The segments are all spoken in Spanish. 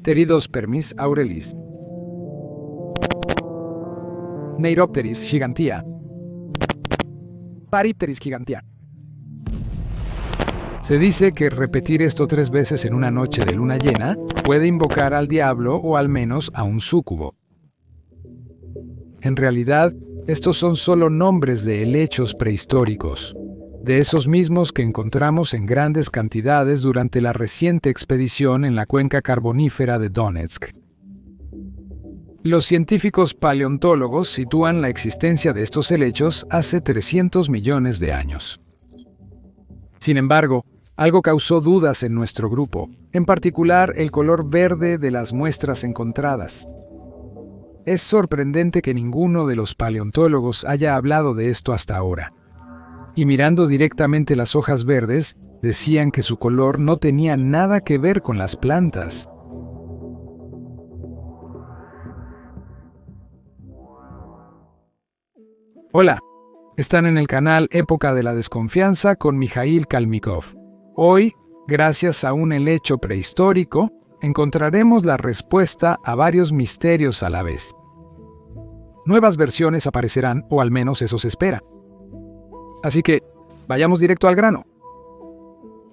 Pteridospermis aurelis, Neuropteris gigantea, Paripteris gigantea. Se dice que repetir esto 3 veces en una noche de luna llena puede invocar al diablo o al menos a un súcubo. En realidad, estos son solo nombres de helechos prehistóricos, de esos mismos que encontramos en grandes cantidades durante la reciente expedición en la cuenca carbonífera de Donetsk. Los científicos paleontólogos sitúan la existencia de estos helechos hace 300 millones de años. Sin embargo, algo causó dudas en nuestro grupo, en particular el color verde de las muestras encontradas. Es sorprendente que ninguno de los paleontólogos haya hablado de esto hasta ahora. Y mirando directamente las hojas verdes, decían que su color no tenía nada que ver con las plantas. Hola, están en el canal Época de la Desconfianza con Mijail Kalmikov. Hoy, gracias a un helecho prehistórico, encontraremos la respuesta a varios misterios a la vez. Nuevas versiones aparecerán, o al menos eso se espera. Así que, vayamos directo al grano.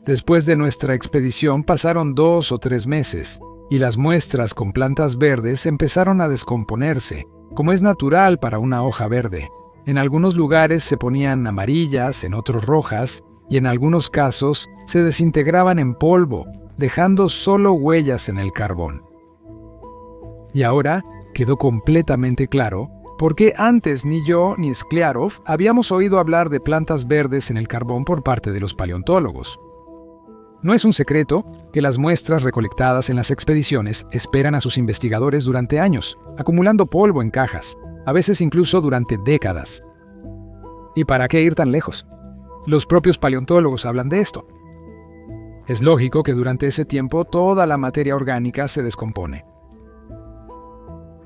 Después de nuestra expedición pasaron 2 o 3 meses, y las muestras con plantas verdes empezaron a descomponerse, como es natural para una hoja verde. En algunos lugares se ponían amarillas, en otros rojas, y en algunos casos se desintegraban en polvo, dejando solo huellas en el carbón. Y ahora quedó completamente claro por qué antes ni yo ni Skliarov habíamos oído hablar de plantas verdes en el carbón por parte de los paleontólogos. No es un secreto que las muestras recolectadas en las expediciones esperan a sus investigadores durante años, acumulando polvo en cajas, a veces incluso durante décadas. ¿Y para qué ir tan lejos? Los propios paleontólogos hablan de esto. Es lógico que durante ese tiempo toda la materia orgánica se descompone.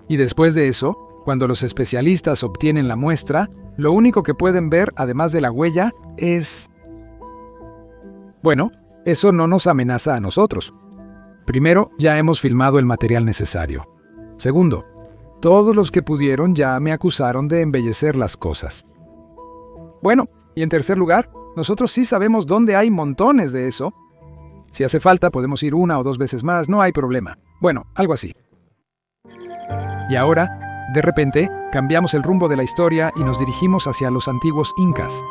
Y después de eso, cuando los especialistas obtienen la muestra, lo único que pueden ver, además de la huella, es... Bueno, eso no nos amenaza a nosotros. Primero, ya hemos filmado el material necesario. Segundo, todos los que pudieron ya me acusaron de embellecer las cosas. Bueno, y en tercer lugar, nosotros sí sabemos dónde hay montones de eso. Si hace falta, podemos ir 1 o 2 veces más, no hay problema. Bueno, algo así. Y ahora, de repente, cambiamos el rumbo de la historia y nos dirigimos hacia los antiguos incas.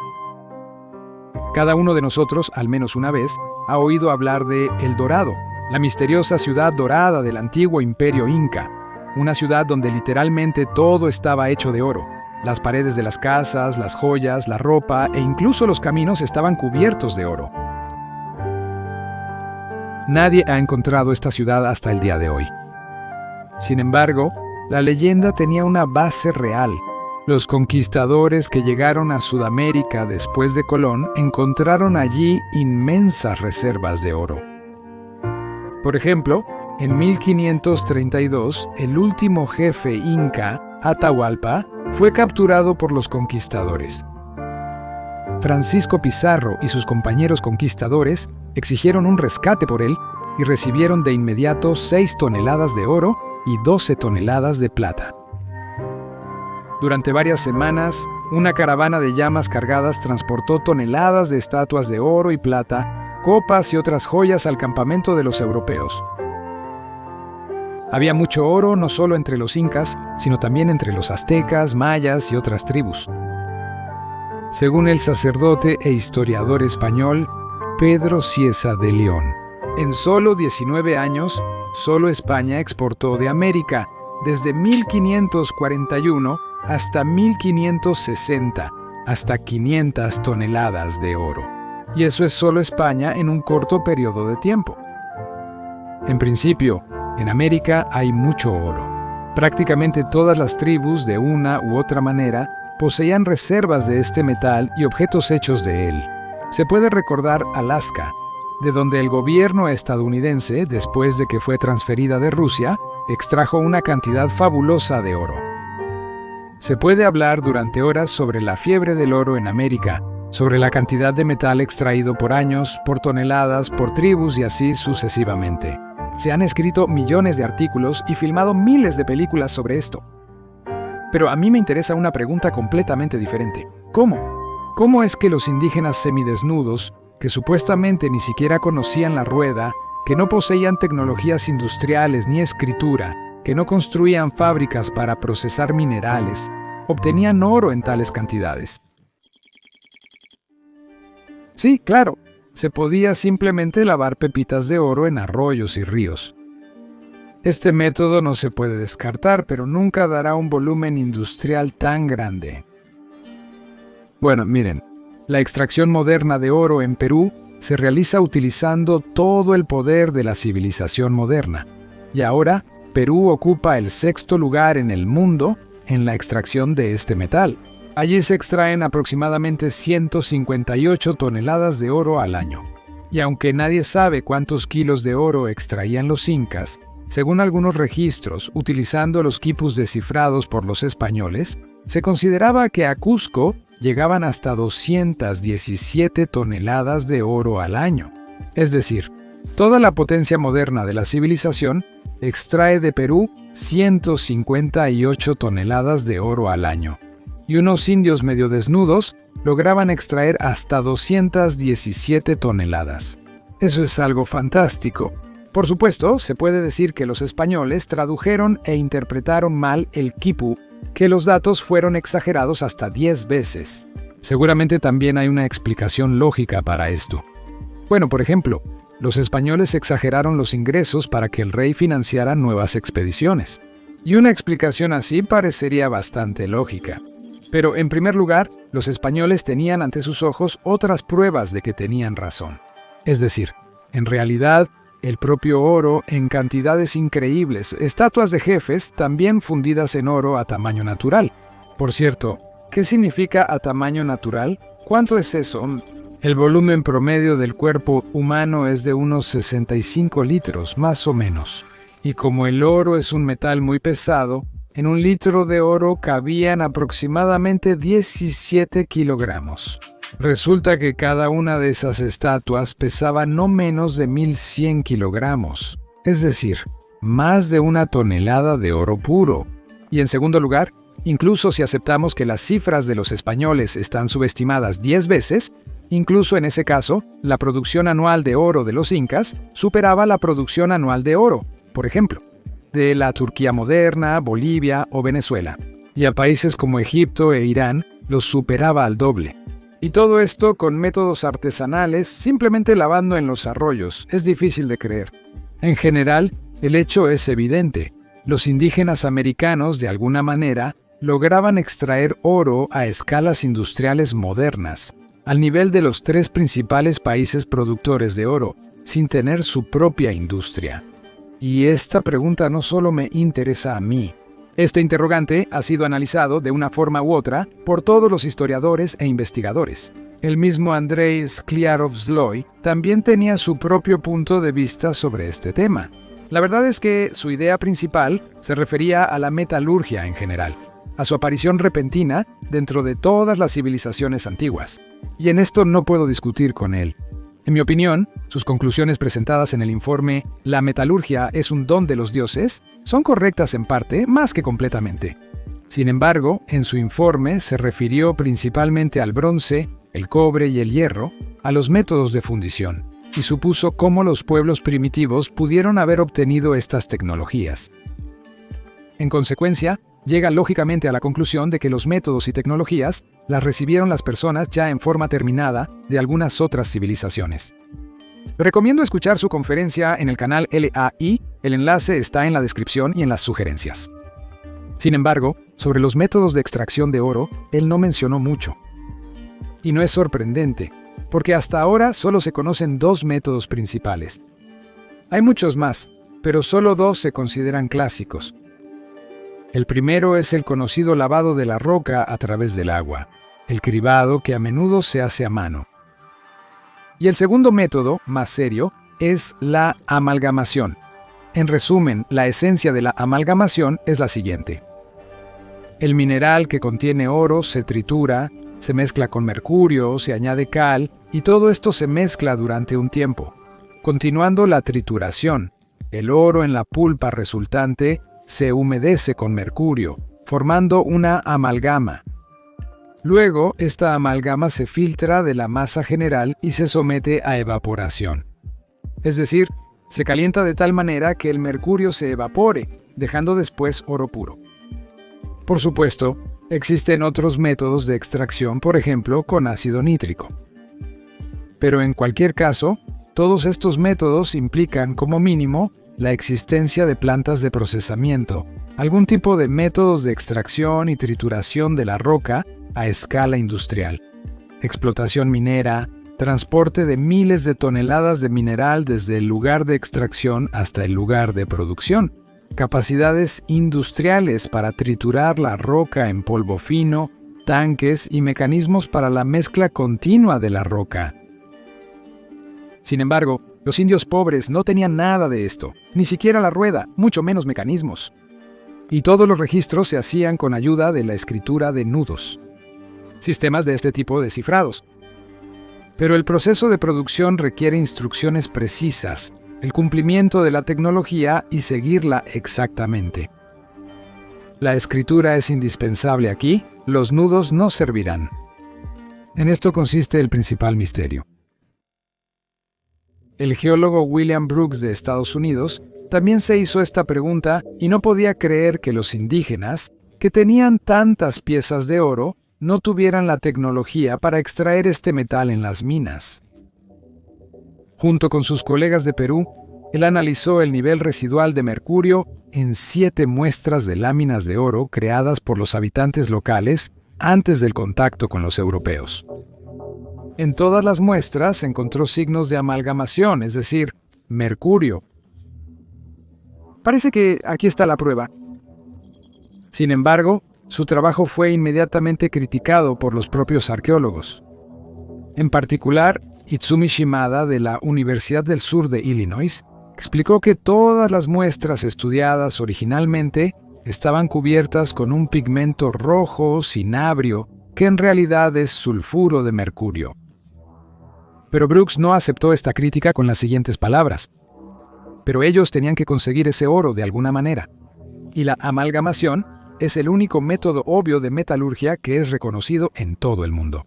Cada uno de nosotros, al menos una vez, ha oído hablar de El Dorado, la misteriosa ciudad dorada del antiguo imperio inca. Una ciudad donde literalmente todo estaba hecho de oro. Las paredes de las casas, las joyas, la ropa e incluso los caminos estaban cubiertos de oro. Nadie ha encontrado esta ciudad hasta el día de hoy. Sin embargo, la leyenda tenía una base real. Los conquistadores que llegaron a Sudamérica después de Colón encontraron allí inmensas reservas de oro. Por ejemplo, en 1532, el último jefe inca, Atahualpa, fue capturado por los conquistadores. Francisco Pizarro y sus compañeros conquistadores exigieron un rescate por él y recibieron de inmediato 6 toneladas de oro y 12 toneladas de plata. Durante varias semanas, una caravana de llamas cargadas transportó toneladas de estatuas de oro y plata, copas y otras joyas al campamento de los europeos. Había mucho oro no solo entre los incas, sino también entre los aztecas, mayas y otras tribus. Según el sacerdote e historiador español Pedro Cieza de León, en solo 19 años, solo España exportó de América, desde 1541 hasta 1560, hasta 500 toneladas de oro. Y eso es solo España en un corto periodo de tiempo. En principio, en América hay mucho oro. Prácticamente todas las tribus, de una u otra manera, poseían reservas de este metal y objetos hechos de él. Se puede recordar Alaska, de donde el gobierno estadounidense, después de que fue transferida de Rusia, extrajo una cantidad fabulosa de oro. Se puede hablar durante horas sobre la fiebre del oro en América, sobre la cantidad de metal extraído por años, por toneladas, por tribus y así sucesivamente. Se han escrito millones de artículos y filmado miles de películas sobre esto. Pero a mí me interesa una pregunta completamente diferente. ¿Cómo? ¿Cómo es que los indígenas semidesnudos, que supuestamente ni siquiera conocían la rueda, que no poseían tecnologías industriales ni escritura, que no construían fábricas para procesar minerales, obtenían oro en tales cantidades? Sí, claro, se podía simplemente lavar pepitas de oro en arroyos y ríos. Este método no se puede descartar, pero nunca dará un volumen industrial tan grande. Bueno, miren, la extracción moderna de oro en Perú se realiza utilizando todo el poder de la civilización moderna. Y ahora, Perú ocupa el 6º lugar en el mundo en la extracción de este metal. Allí se extraen aproximadamente 158 toneladas de oro al año. Y aunque nadie sabe cuántos kilos de oro extraían los incas, según algunos registros, utilizando los quipus descifrados por los españoles, se consideraba que a Cusco llegaban hasta 217 toneladas de oro al año. Es decir, toda la potencia moderna de la civilización extrae de Perú 158 toneladas de oro al año. Y unos indios medio desnudos lograban extraer hasta 217 toneladas. Eso es algo fantástico. Por supuesto, se puede decir que los españoles tradujeron e interpretaron mal el quipu, que los datos fueron exagerados hasta 10 veces. Seguramente también hay una explicación lógica para esto. Bueno, por ejemplo, los españoles exageraron los ingresos para que el rey financiara nuevas expediciones. Y una explicación así parecería bastante lógica. Pero en primer lugar, los españoles tenían ante sus ojos otras pruebas de que tenían razón. Es decir, en realidad, el propio oro en cantidades increíbles, estatuas de jefes también fundidas en oro a tamaño natural. Por cierto, ¿qué significa a tamaño natural? ¿Cuánto es eso? El volumen promedio del cuerpo humano es de unos 65 litros, más o menos. Y como el oro es un metal muy pesado, en 1 litro de oro cabían aproximadamente 17 kilogramos. Resulta que cada una de esas estatuas pesaba no menos de 1.100 kilogramos, es decir, más de 1 tonelada de oro puro. Y en segundo lugar, incluso si aceptamos que las cifras de los españoles están subestimadas 10 veces, incluso en ese caso, la producción anual de oro de los incas superaba la producción anual de oro, por ejemplo, de la Turquía moderna, Bolivia o Venezuela. Y a países como Egipto e Irán los superaba al doble. Y todo esto con métodos artesanales, simplemente lavando en los arroyos. Es difícil de creer. En general, el hecho es evidente. Los indígenas americanos, de alguna manera, lograban extraer oro a escalas industriales modernas, al nivel de los 3 principales países productores de oro, sin tener su propia industria. Y esta pregunta no solo me interesa a mí. Este interrogante ha sido analizado de una forma u otra por todos los historiadores e investigadores. El mismo Andrei Skliarov-Zloy también tenía su propio punto de vista sobre este tema. La verdad es que su idea principal se refería a la metalurgia en general, a su aparición repentina dentro de todas las civilizaciones antiguas. Y en esto no puedo discutir con él. En mi opinión, sus conclusiones presentadas en el informe «La metalurgia es un don de los dioses» son correctas en parte, más que completamente. Sin embargo, en su informe se refirió principalmente al bronce, el cobre y el hierro, a los métodos de fundición, y supuso cómo los pueblos primitivos pudieron haber obtenido estas tecnologías. En consecuencia, llega lógicamente a la conclusión de que los métodos y tecnologías las recibieron las personas ya en forma terminada de algunas otras civilizaciones. Recomiendo escuchar su conferencia en el canal LAI, el enlace está en la descripción y en las sugerencias. Sin embargo, sobre los métodos de extracción de oro, él no mencionó mucho. Y no es sorprendente, porque hasta ahora solo se conocen 2 métodos principales. Hay muchos más, pero solo 2 se consideran clásicos. El primero es el conocido lavado de la roca a través del agua, el cribado que a menudo se hace a mano. Y el segundo método, más serio, es la amalgamación. En resumen, la esencia de la amalgamación es la siguiente. El mineral que contiene oro se tritura, se mezcla con mercurio, se añade cal, y todo esto se mezcla durante un tiempo. Continuando la trituración, el oro en la pulpa resultante se humedece con mercurio, formando una amalgama. Luego, esta amalgama se filtra de la masa general y se somete a evaporación. Es decir, se calienta de tal manera que el mercurio se evapore, dejando después oro puro. Por supuesto, existen otros métodos de extracción, por ejemplo, con ácido nítrico. Pero en cualquier caso, todos estos métodos implican, como mínimo, la existencia de plantas de procesamiento, algún tipo de métodos de extracción y trituración de la roca a escala industrial, explotación minera, transporte de miles de toneladas de mineral desde el lugar de extracción hasta el lugar de producción, capacidades industriales para triturar la roca en polvo fino, tanques y mecanismos para la mezcla continua de la roca. Sin embargo, los indios pobres no tenían nada de esto, ni siquiera la rueda, mucho menos mecanismos. Y todos los registros se hacían con ayuda de la escritura de nudos, sistemas de este tipo descifrados. Pero el proceso de producción requiere instrucciones precisas, el cumplimiento de la tecnología y seguirla exactamente. La escritura es indispensable aquí, los nudos no servirán. En esto consiste el principal misterio. El geólogo William Brooks de Estados Unidos también se hizo esta pregunta y no podía creer que los indígenas, que tenían tantas piezas de oro, no tuvieran la tecnología para extraer este metal en las minas. Junto con sus colegas de Perú, él analizó el nivel residual de mercurio en 7 muestras de láminas de oro creadas por los habitantes locales antes del contacto con los europeos. En todas las muestras encontró signos de amalgamación, es decir, mercurio. Parece que aquí está la prueba. Sin embargo, su trabajo fue inmediatamente criticado por los propios arqueólogos. En particular, Itsumi Shimada de la Universidad del Sur de Illinois explicó que todas las muestras estudiadas originalmente estaban cubiertas con un pigmento rojo cinabrio que en realidad es sulfuro de mercurio. Pero Brooks no aceptó esta crítica con las siguientes palabras. Pero ellos tenían que conseguir ese oro de alguna manera. Y la amalgamación es el único método obvio de metalurgia que es reconocido en todo el mundo.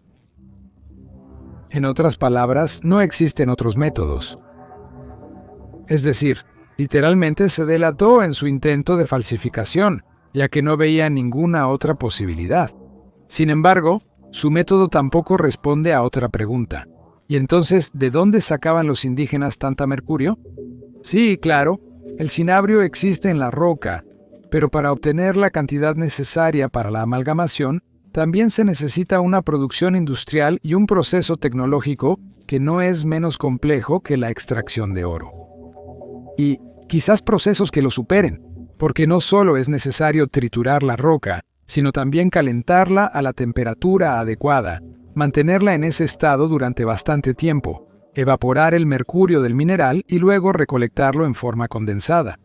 En otras palabras, no existen otros métodos. Es decir, literalmente se delató en su intento de falsificación, ya que no veía ninguna otra posibilidad. Sin embargo, su método tampoco responde a otra pregunta. ¿Y entonces de dónde sacaban los indígenas tanta mercurio? Sí, claro, el cinabrio existe en la roca, pero para obtener la cantidad necesaria para la amalgamación, también se necesita una producción industrial y un proceso tecnológico que no es menos complejo que la extracción de oro. Y quizás procesos que lo superen, porque no solo es necesario triturar la roca, sino también calentarla a la temperatura adecuada, mantenerla en ese estado durante bastante tiempo, evaporar el mercurio del mineral y luego recolectarlo en forma condensada.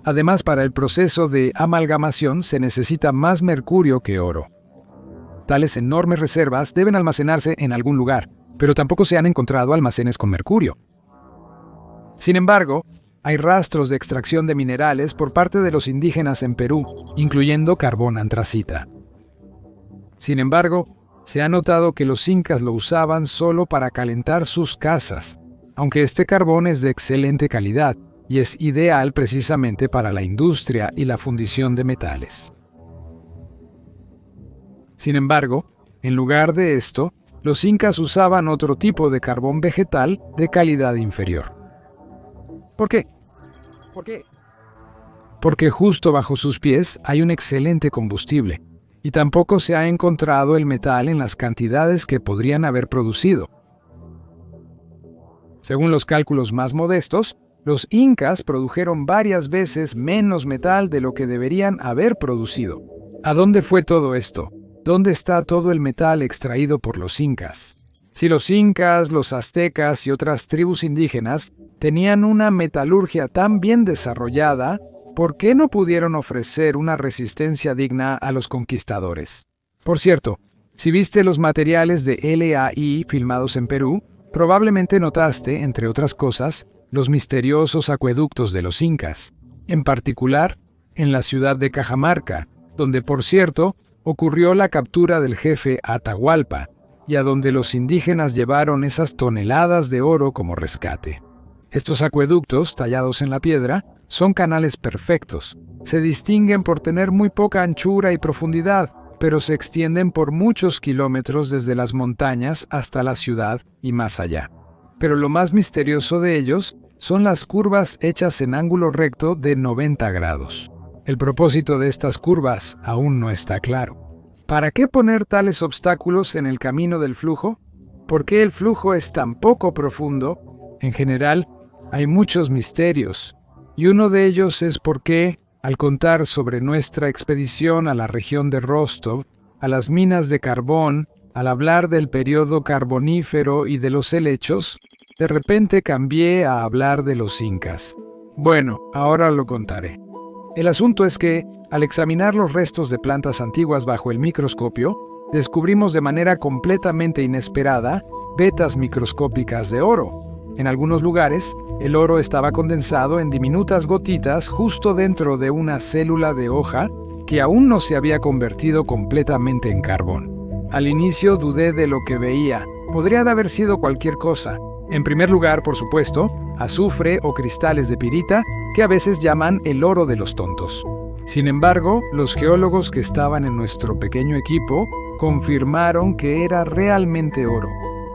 Además, para el proceso de amalgamación se necesita más mercurio que oro. Tales enormes reservas deben almacenarse en algún lugar, pero tampoco se han encontrado almacenes con mercurio. Sin embargo, hay rastros de extracción de minerales por parte de los indígenas en Perú, incluyendo carbón antracita. Sin embargo, se ha notado que los incas lo usaban solo para calentar sus casas, aunque este carbón es de excelente calidad y es ideal precisamente para la industria y la fundición de metales. Sin embargo, en lugar de esto, los incas usaban otro tipo de carbón vegetal de calidad inferior. ¿Por qué? Porque justo bajo sus pies hay un excelente combustible, y tampoco se ha encontrado el metal en las cantidades que podrían haber producido. Según los cálculos más modestos, los incas produjeron varias veces menos metal de lo que deberían haber producido. ¿A dónde fue todo esto? ¿Dónde está todo el metal extraído por los incas? Si los incas, los aztecas y otras tribus indígenas tenían una metalurgia tan bien desarrollada, ¿por qué no pudieron ofrecer una resistencia digna a los conquistadores? Por cierto, si viste los materiales de LAI filmados en Perú, probablemente notaste, entre otras cosas, los misteriosos acueductos de los incas, en particular en la ciudad de Cajamarca, donde, por cierto, ocurrió la captura del jefe Atahualpa, y a donde los indígenas llevaron esas toneladas de oro como rescate. Estos acueductos, tallados en la piedra, son canales perfectos. Se distinguen por tener muy poca anchura y profundidad, pero se extienden por muchos kilómetros desde las montañas hasta la ciudad y más allá. Pero lo más misterioso de ellos son las curvas hechas en ángulo recto de 90 grados. El propósito de estas curvas aún no está claro. ¿Para qué poner tales obstáculos en el camino del flujo? ¿Por qué el flujo es tan poco profundo? En general, hay muchos misterios, y uno de ellos es por qué, al contar sobre nuestra expedición a la región de Rostov, a las minas de carbón, al hablar del periodo carbonífero y de los helechos, de repente cambié a hablar de los incas. Bueno, ahora lo contaré. El asunto es que, al examinar los restos de plantas antiguas bajo el microscopio, descubrimos de manera completamente inesperada vetas microscópicas de oro. En algunos lugares, el oro estaba condensado en diminutas gotitas justo dentro de una célula de hoja que aún no se había convertido completamente en carbón. Al inicio dudé de lo que veía. Podría de haber sido cualquier cosa. En primer lugar, por supuesto, azufre o cristales de pirita, que a veces llaman el oro de los tontos. Sin embargo, los geólogos que estaban en nuestro pequeño equipo confirmaron que era realmente oro.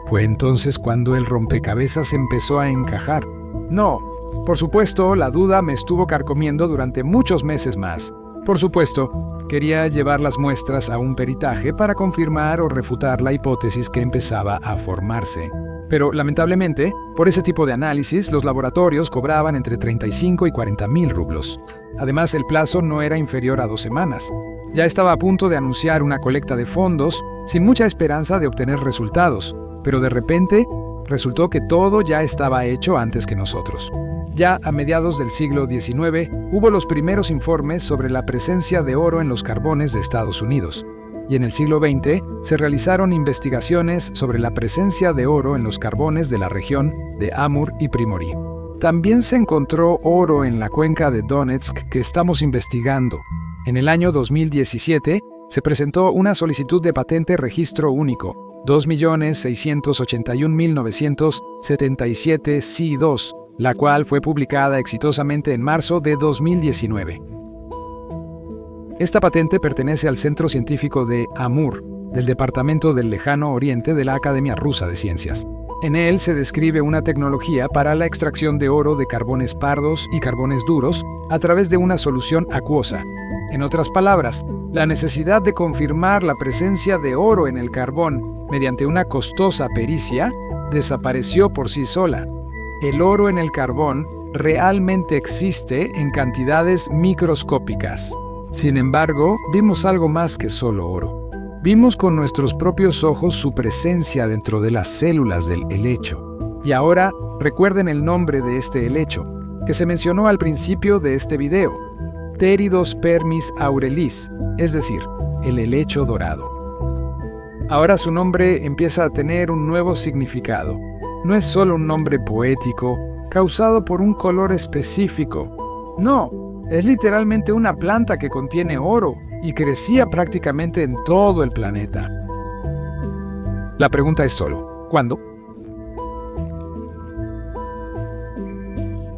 Fue entonces cuando el rompecabezas empezó a encajar. No, por supuesto, la duda me estuvo carcomiendo durante muchos meses más. Por supuesto, quería llevar las muestras a un peritaje para confirmar o refutar la hipótesis que empezaba a formarse. Pero, lamentablemente, por ese tipo de análisis, los laboratorios cobraban entre 35 y 40,000 rublos. Además, el plazo no era inferior a 2 semanas. Ya estaba a punto de anunciar una colecta de fondos, sin mucha esperanza de obtener resultados. Pero de repente, resultó que todo ya estaba hecho antes que nosotros. Ya a mediados del siglo XIX, hubo los primeros informes sobre la presencia de oro en los carbones de Estados Unidos. Y en el siglo XX, se realizaron investigaciones sobre la presencia de oro en los carbones de la región de Amur y Primorie. También se encontró oro en la cuenca de Donetsk que estamos investigando. En el año 2017, se presentó una solicitud de patente registro único, 2.681.977 C2, la cual fue publicada exitosamente en marzo de 2019. Esta patente pertenece al Centro Científico de Amur, del Departamento del Lejano Oriente de la Academia Rusa de Ciencias. En él se describe una tecnología para la extracción de oro de carbones pardos y carbones duros a través de una solución acuosa. En otras palabras, la necesidad de confirmar la presencia de oro en el carbón mediante una costosa pericia desapareció por sí sola. El oro en el carbón realmente existe en cantidades microscópicas. Sin embargo, vimos algo más que solo oro. Vimos con nuestros propios ojos su presencia dentro de las células del helecho. Y ahora, recuerden el nombre de este helecho, que se mencionó al principio de este video: Pteridospermis aurelis, es decir, el helecho dorado. Ahora su nombre empieza a tener un nuevo significado. No es solo un nombre poético, causado por un color específico. No, es literalmente una planta que contiene oro y crecía prácticamente en todo el planeta. La pregunta es solo, ¿cuándo?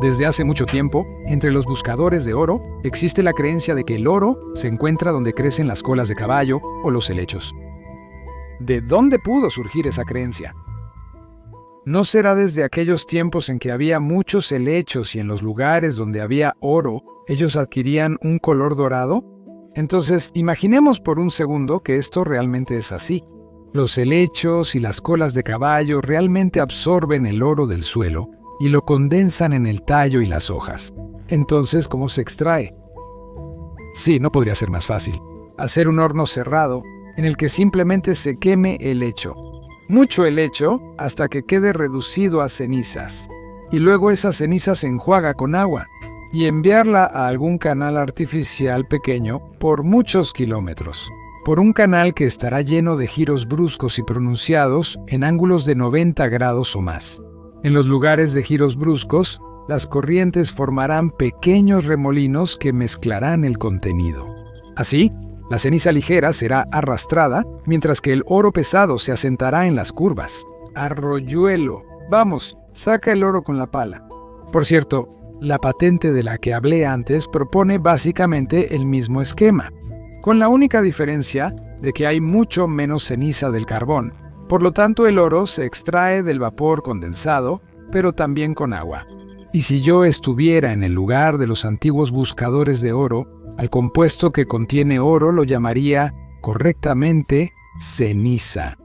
Desde hace mucho tiempo, entre los buscadores de oro, existe la creencia de que el oro se encuentra donde crecen las colas de caballo o los helechos. ¿De dónde pudo surgir esa creencia? ¿No será desde aquellos tiempos en que había muchos helechos y en los lugares donde había oro, ellos adquirían un color dorado? Entonces, imaginemos por un segundo que esto realmente es así. Los helechos y las colas de caballo realmente absorben el oro del suelo y lo condensan en el tallo y las hojas. Entonces, ¿cómo se extrae? Sí, no podría ser más fácil. Hacer un horno cerrado en el que simplemente se queme el helecho. Mucho helecho hasta que quede reducido a cenizas. Y luego esa ceniza se enjuaga con agua y enviarla a algún canal artificial pequeño por muchos kilómetros. Por un canal que estará lleno de giros bruscos y pronunciados en ángulos de 90 grados o más. En los lugares de giros bruscos, las corrientes formarán pequeños remolinos que mezclarán el contenido. Así, la ceniza ligera será arrastrada, mientras que el oro pesado se asentará en las curvas. Arroyuelo. Vamos, saca el oro con la pala. Por cierto, la patente de la que hablé antes propone básicamente el mismo esquema, con la única diferencia de que hay mucho menos ceniza del carbón. Por lo tanto, el oro se extrae del vapor condensado, pero también con agua. Y si yo estuviera en el lugar de los antiguos buscadores de oro, al compuesto que contiene oro lo llamaría correctamente ceniza.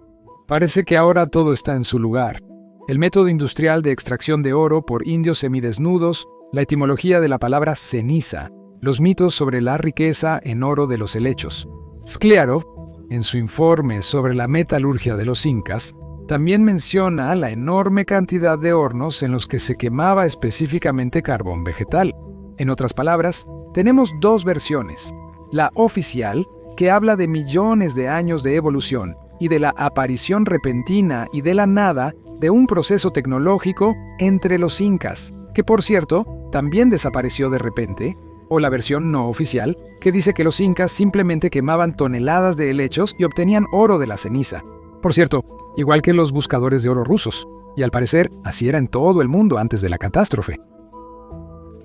Parece que ahora todo está en su lugar. El método industrial de extracción de oro por indios semidesnudos, la etimología de la palabra ceniza, los mitos sobre la riqueza en oro de los helechos. Skliarov, en su informe sobre la metalurgia de los incas, también menciona la enorme cantidad de hornos en los que se quemaba específicamente carbón vegetal. En otras palabras, tenemos dos versiones. La oficial, que habla de millones de años de evolución y de la aparición repentina y de la nada de un proceso tecnológico entre los incas, que por cierto, también desapareció de repente, o la versión no oficial, que dice que los incas simplemente quemaban toneladas de helechos y obtenían oro de la ceniza. Por cierto, igual que los buscadores de oro rusos, y al parecer así era en todo el mundo antes de la catástrofe.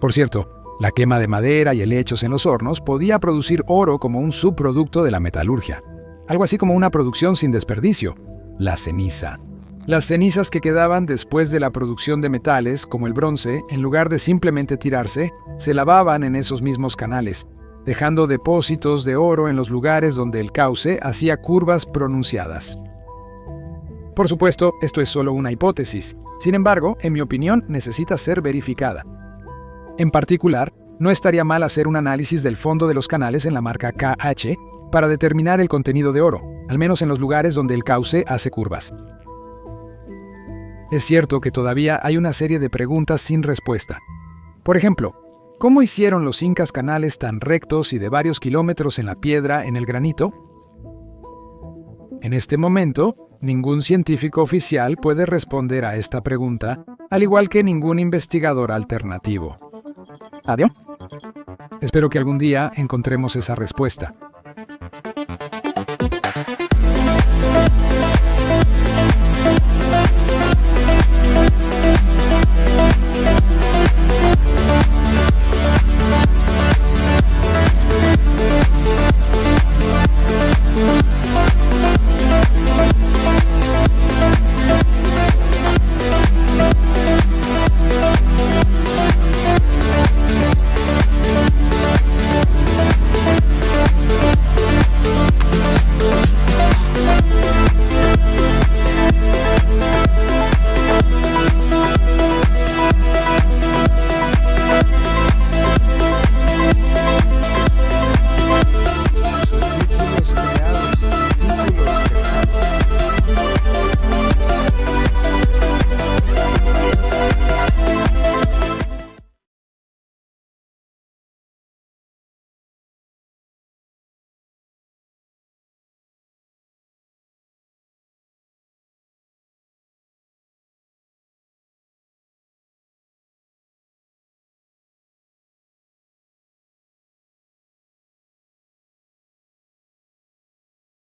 Por cierto, la quema de madera y helechos en los hornos podía producir oro como un subproducto de la metalurgia, algo así como una producción sin desperdicio, la ceniza. Las cenizas que quedaban después de la producción de metales, como el bronce, en lugar de simplemente tirarse, se lavaban en esos mismos canales, dejando depósitos de oro en los lugares donde el cauce hacía curvas pronunciadas. Por supuesto, esto es solo una hipótesis. Sin embargo, en mi opinión, necesita ser verificada. En particular, no estaría mal hacer un análisis del fondo de los canales en la marca KH para determinar el contenido de oro, al menos en los lugares donde el cauce hace curvas. Es cierto que todavía hay una serie de preguntas sin respuesta. Por ejemplo, ¿cómo hicieron los incas canales tan rectos y de varios kilómetros en la piedra, en el granito? En este momento, ningún científico oficial puede responder a esta pregunta, al igual que ningún investigador alternativo. Adiós. Espero que algún día encontremos esa respuesta.